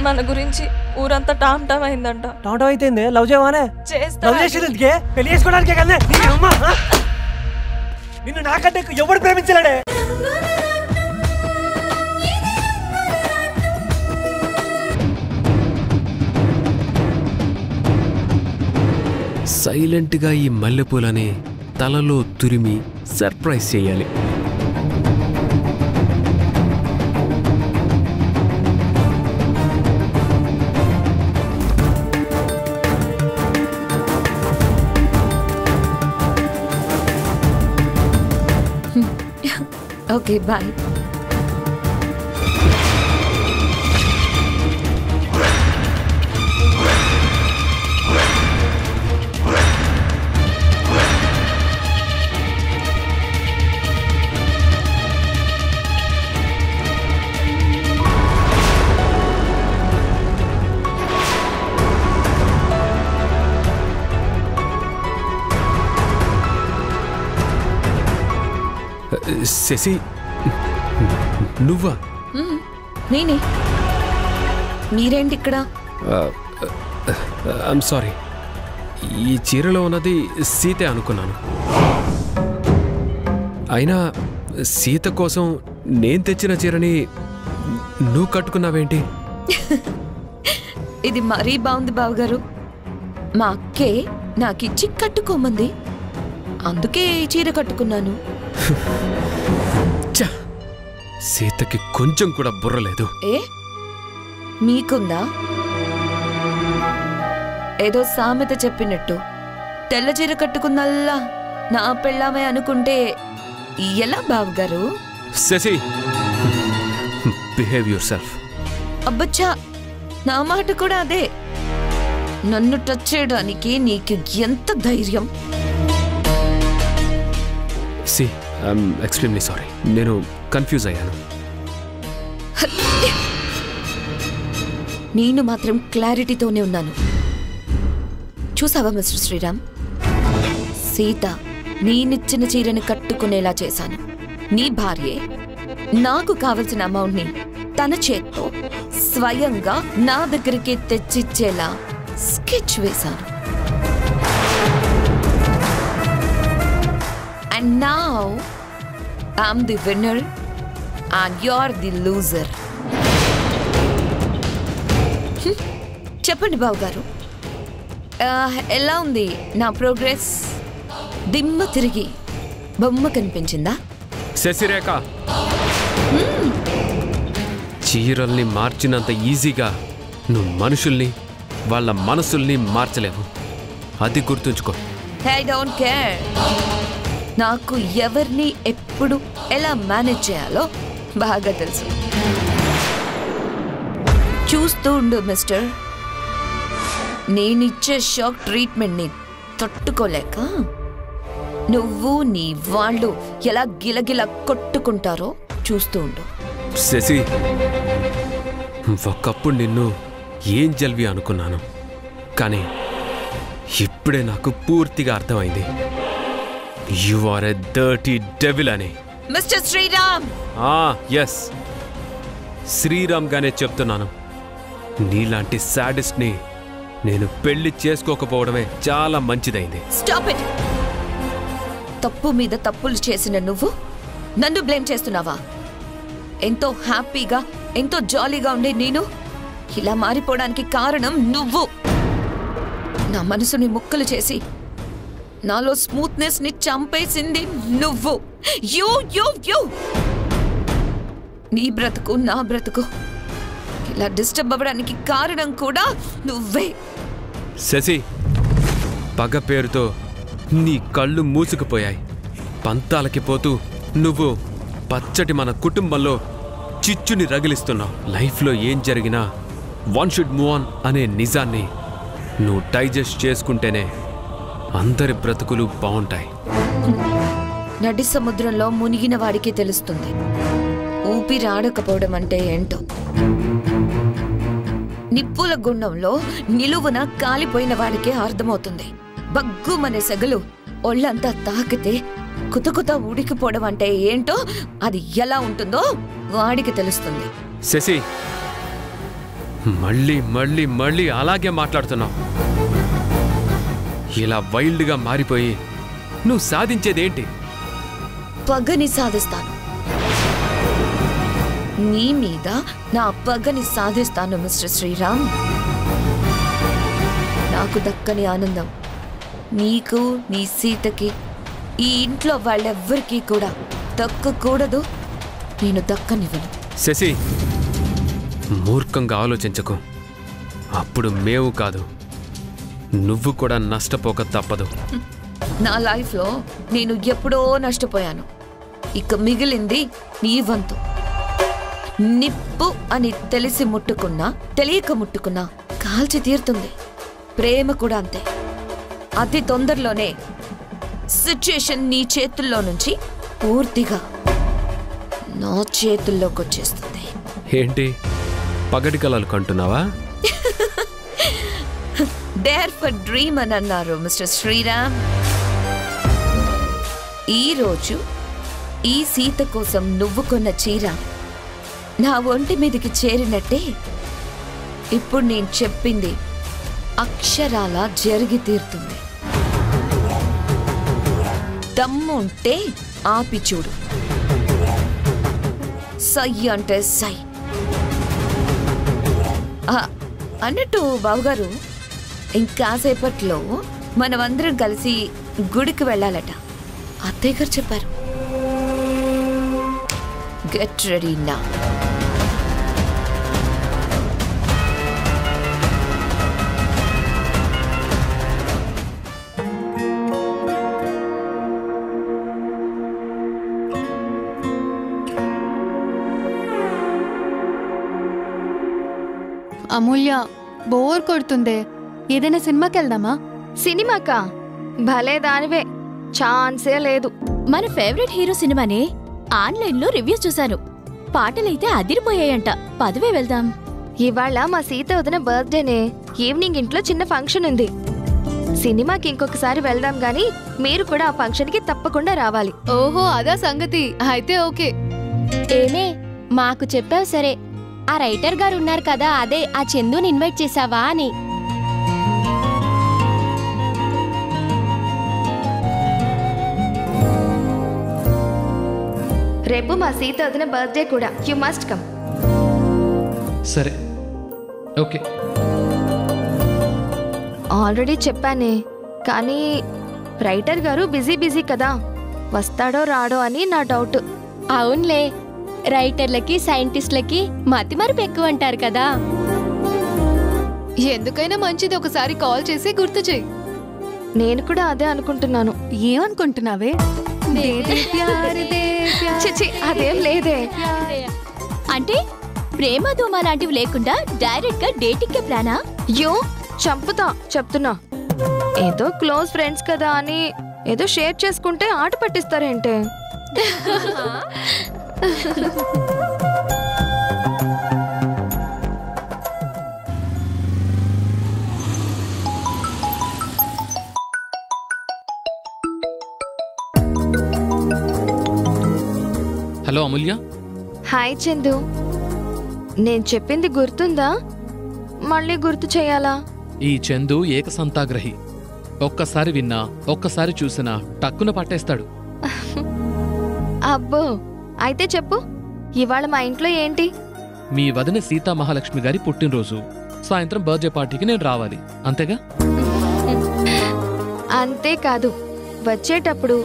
మన గురించి ఊరంతా టామ్ టామ్ అయిందంట. టామ్ టామ్ అయితే లవ్ చేయవానే? చేస్తా. పెళ్లి చేసుకోవడానికే కదా. నిన్ను నాకంటే ఎవడు ప్రేమించలేడే. సైలెంట్గా ఈ మల్లెపూలని తలలో తురిమి సర్ప్రైజ్ చేయాలి. Okay bye. శశి, నువ్వా? నేనే. మీరేంటి ఇక్కడ? ఐమ్ సారీ, ఈ చీరలో ఉన్నది సీతే అనుకున్నాను. అయినా సీత కోసం నేను తెచ్చిన చీరని నువ్వు కట్టుకున్నావేంటి? ఇది మరీ బాగుంది బావగారు. మా అక్కే నాకిచ్చి కట్టుకోమంది, అందుకే ఈ చీర కట్టుకున్నాను. సీతకి కొంచెం కూడా బుర్రలేదు. ఏ మీకుందా? ఏదో సామెత చెప్పినట్టు తెల్ల చీర కట్టుకున్నల్లా నా పెళ్ళామే అనుకుంటే ఎలా బావగారు? Sasi, behave yourself. అబ్బచ్చా, నా మాట కూడా అదే. నన్ను టచ్ చేయడానికి నీకు ఎంత ధైర్యం? సి, ఐఎమ్ ఎక్స్ట్రీమ్లీ సారీ. నేను కన్ఫ్యూజ్ అయ్యాను. నేను మాత్రం క్లారిటీతోనే ఉన్నాను. చూసావా మిస్టర్ శ్రీరామ్, సీత నేనిచ్చిన చీరని కట్టుకునేలా చేశాను. నీ భార్యే నాకు కావలసిన అమౌంట్ని తన చేత్తో స్వయంగా నా దగ్గరికి తెచ్చిచ్చేలా స్కెచ్ వేశాను. And now I'm the winner and you're the loser. చెప్పండి బావగారు, ఎలా ఉంది నా ప్రోగ్రెస్? దిమ్మ తిరిగి బొమ్మ కనిపించిందా? శశిరేఖ, చీరల్ని మార్చినంత ఈజీగా నువ్వు మనుషుల్ని, వాళ్ళ మనసుల్ని మార్చలేవు. అది గుర్తుంచుకో. I don't care. నాకు ఎవరిని ఎప్పుడు ఎలా మేనేజ్ చేయాలో బాగా తెలుసు. చూస్తూ ఉండు మిస్టర్. నేనిచ్చే షాక్ ట్రీట్మెంట్ని తట్టుకోలేక నువ్వు నీ వాళ్ళు ఎలా గిలగిల కొట్టుకుంటారో చూస్తూ ఉండు. శశి, ఒకప్పుడు నిన్ను ఏం జల్వి అనుకున్నాను, కానీ ఇప్పుడే నాకు పూర్తిగా అర్థమైంది. You are a dirty devil అని. మిస్టర్ శ్రీరామ్. ఎస్, శ్రీరామ్ గానే చెప్తున్నాను. నీలాంటి సాడిస్ట్ ని నేను పెళ్లి చేసుకోకపోవడమే చాలా మంచిదైంది. Stop it. తప్పు మీద తప్పులు చేసిన నువ్వు నన్ను బ్లేమ్ చేస్తున్నావా? ఎంతో హ్యాపీగా, ఎంతో జాలీగా ఉండే నేను ఇలా మారిపోవడానికి కారణం నువ్వు. నా మనసుని ముక్కలు చేసి నాలో స్మూత్నెస్ ని చంపేసింది నువ్వు. యూ యూ యూ నీ బ్రతుకు, నా బ్రతుకు ఇలా డిస్టర్బ్ అవ్వడానికి కారణం కూడా నువ్వే. శశి, పగ పేరుతో నీ కళ్ళు మూసుకుపోయాయి. పంతాలకి పోతూ నువ్వు పచ్చటి మన కుటుంబంలో చిచ్చుని రగిలిస్తున్నావు. లైఫ్లో ఏం జరిగినా వన్ షుడ్ మూవ్ ఆన్ అనే నిజాన్ని నువ్వు డైజెస్ట్ చేసుకుంటేనే అందరి బ్రతుకులు బాగుంటాయి. నడి సముద్రంలో మునిగిన వాడికి తెలుస్తుంది ఊపిరాడకపోవడం అంటే ఏంటో. నిప్పుల గుండంలో నిలువున కాలిపోయిన వాడికే అర్థమవుతుంది. బగ్గుమనే సెగలు ఒళ్ళంతా తాకితే కుతకుత ఉడికిపోవడం అంటే ఏంటో, అది ఎలా ఉంటుందో వాడికి తెలుస్తుంది. శశి, మళ్ళీ మళ్ళీ మళ్ళీ అలాగే మాట్లాడుతున్నావు. ఇలా వైల్డ్గా మారిపోయి నువ్వు సాధించేదేంటి? పగని సాధిస్తాను. నీ మీద నా పగని సాధిస్తాను మిస్టర్ శ్రీరామ్. నాకు దక్కని ఆనందం నీకు, నీ సీతకి, ఈ ఇంట్లో వాళ్ళెవ్వరికీ కూడా దక్కకూడదు. నేను దక్కనివ్వను. శశి, మూర్ఖంగా ఆలోచించకు. అప్పుడు మేము కాదు, నువ్వు కూడా నష్టపోక తప్పదు. నా లైఫ్లో నేను ఎప్పుడో నష్టపోయాను. ఇక మిగిలింది నీ వంతు. నిప్పు అని తెలిసి ముట్టుకున్నా, తెలియక ముట్టుకున్నా కాల్చి తీరుతుంది. ప్రేమ కూడా అంతే. అతి తొందరలోనే సిచ్యుయేషన్ నీ చేతుల్లో నుంచి పూర్తిగా నా చేతుల్లోకి వచ్చేస్తుంది. ఏంటి పగటి కలలు కంటున్నావా? డేర్ ఫర్ డ్రీమ్ అని అన్నారు మిస్టర్ శ్రీరామ్. ఈరోజు ఈ సీత కోసం నువ్వు కొన్న చీర నా ఒంటి మీదకి చేరినట్టే ఇప్పుడు నేను చెప్పింది అక్షరాల జరిగి తీరుతుంది. దమ్ముంటే ఆపి చూడు. సై అంటే సై. అన్నట్టు బావగారు, ఇంకాసేపట్లో మనమందరం కలిసి గుడికి వెళ్ళాలట. అత్తయ్య గారు చెప్పారు. గెట్ రెడీ నా. అమూల్య, బోర్ కొడుతుందే, ఏదైనా సినిమాకి వెళ్దామా? సినిమాకా? భలే దానివే, ఛాన్సే లేదు. మన ఫేవరెట్ హీరో సినిమానే ఆన్లైన్లో రివ్యూ చూశాను. పాటలైతే అదిరిపోయాయంట. పదవే వెళ్దాం. ఇవాళ మా సీత వదిన బర్త్డేనే. ఈవినింగ్ ఇంట్లో చిన్న ఫంక్షన్ ఉంది. సినిమాకి ఇంకొకసారి వెళ్దాం గాని మీరు కూడా ఆ ఫంక్షన్కి తప్పకుండా రావాలి. ఓహో, అదా సంగతి. అయితే ఓకే. ఏమే, మాకు చెప్పావు సరే. ఆ రైటర్ గారు ఉన్నారు కదా, అదే ఆ చందుని ఇన్వైట్ చేసావా అని. రేపు మా సీత వదిన బర్త్డే కూడా. You must come. సరే, ఓకే. ఆల్రెడీ చెప్పానే, కానీ రైటర్ గారు బిజీ కదా, వస్తాడో రాడో అని నా డౌట్. అవునులే, రైటర్లకి సైంటిస్టులకి మతిమరుపు ఎక్కువ అంటారు కదా. ఎందుకైనా మంచిది, ఒకసారి కాల్ చేసి గుర్తు చెయ్యి. నేను కూడా అదే అనుకుంటున్నాను. ఏమనుకుంటున్నావే? చిచి, అదేం లేదే. అంటే ప్రేమ దోమ లాంటివి లేకుండా డైరెక్ట్ గా డేటింగ్ కే ప్లానా? యో చంపుతా చెప్తున్నా. ఏదో క్లోజ్ ఫ్రెండ్స్ కదా అని ఏదో షేర్ చేసుకుంటే ఆట పట్టిస్తారేంటే? హలో అమూల్య. హాయ్ చందు, నేను చెప్పింది గుర్తుందా? మళ్ళీ గుర్తు చేయాలా? ఈ చందు ఏకసంతాగ్రహి. ఒక్కసారి విన్నా, ఒక్కసారి చూసినా టక్కున పట్టేస్తాడు. అబ్బో, అయితే చెప్పు, ఇవాళ మా ఇంట్లో ఏంటి? మీ వదిన సీతా మహాలక్ష్మి గారి పుట్టినరోజు. సాయంత్రం బర్త్డే పార్టీకి నేను రావాలి, అంతేగా? అంతేకాదు, వచ్చేటప్పుడు